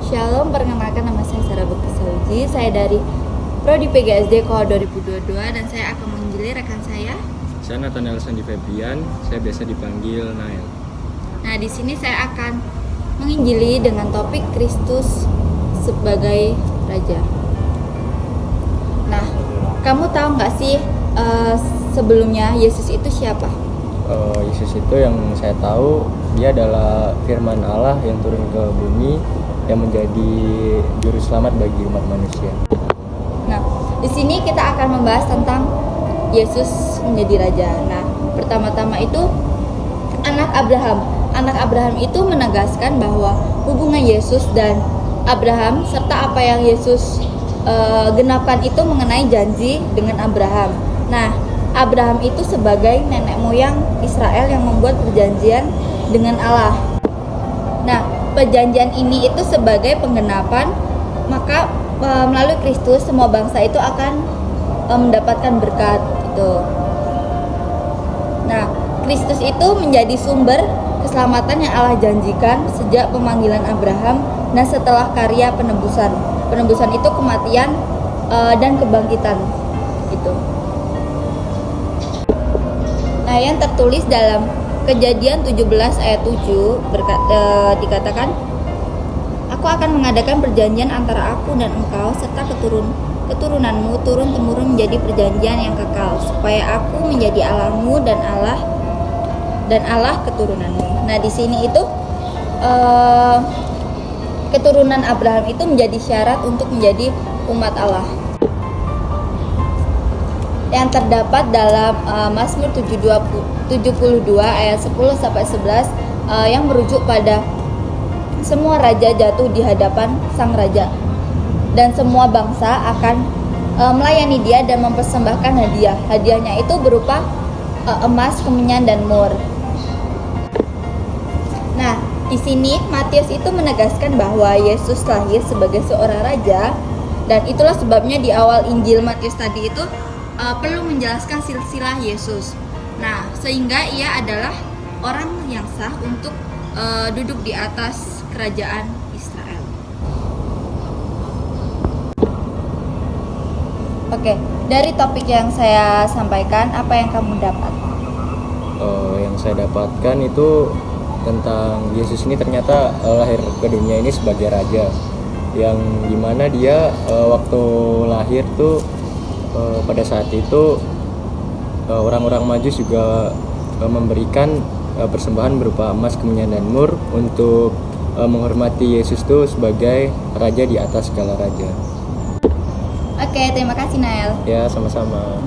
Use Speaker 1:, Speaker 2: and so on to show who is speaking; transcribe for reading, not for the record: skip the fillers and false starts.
Speaker 1: Shalom, perkenalkan nama saya Sarah Bekti Sauji. Saya dari Prodi PGSD Koa 2022 dan saya akan menginjili rekan saya.
Speaker 2: Saya Nathaniel Sandi Febrian, saya biasa dipanggil Nael.
Speaker 1: Nah, di sini saya akan menginjili dengan topik Kristus sebagai Raja. Nah, kamu tahu nggak sih sebelumnya Yesus itu siapa?
Speaker 2: Yesus itu yang saya tahu dia adalah firman Allah yang turun ke bumi yang menjadi juru selamat bagi umat manusia.
Speaker 1: Nah, di sini kita akan membahas tentang Yesus menjadi raja. Nah, pertama-tama itu anak Abraham. Anak Abraham itu menegaskan bahwa hubungan Yesus dan Abraham serta apa yang Yesus genapkan itu mengenai janji dengan Abraham. Nah, Abraham itu sebagai nenek moyang Israel yang membuat perjanjian dengan Allah. Nah, perjanjian ini itu sebagai penggenapan, maka melalui Kristus semua bangsa itu akan mendapatkan berkat gitu. Nah, Kristus itu menjadi sumber keselamatan yang Allah janjikan sejak pemanggilan Abraham. Nah, setelah karya penebusan itu kematian dan kebangkitan gitu. Nah, yang tertulis dalam Kejadian 17 ayat 7 dikatakan, "Aku akan mengadakan perjanjian antara aku dan engkau serta keturunanmu turun-temurun menjadi perjanjian yang kekal, supaya aku menjadi Allahmu dan Allah keturunanmu." Nah, di sini itu keturunan Abraham itu menjadi syarat untuk menjadi umat Allah. Yang terdapat dalam Mazmur 72 ayat 10 sampai 11 yang merujuk pada semua raja jatuh di hadapan sang raja dan semua bangsa akan melayani dia dan mempersembahkan hadiah. Hadiahnya itu berupa emas, kemenyan dan mur. Nah, di sini Matius itu menegaskan bahwa Yesus lahir sebagai seorang raja, dan itulah sebabnya di awal Injil Matius tadi itu perlu menjelaskan silsilah Yesus. Nah, sehingga ia adalah orang yang sah untuk duduk di atas kerajaan Israel. Oke, dari topik yang saya sampaikan, apa yang kamu dapat?
Speaker 2: Yang saya dapatkan itu tentang Yesus ini ternyata lahir ke dunia ini sebagai raja, yang dimana dia waktu lahir tuh pada saat itu orang-orang Majus juga memberikan persembahan berupa emas, kemenyan dan mur untuk menghormati Yesus tuh sebagai raja di atas segala raja.
Speaker 1: Oke, terima kasih Nael.
Speaker 2: Ya, sama-sama.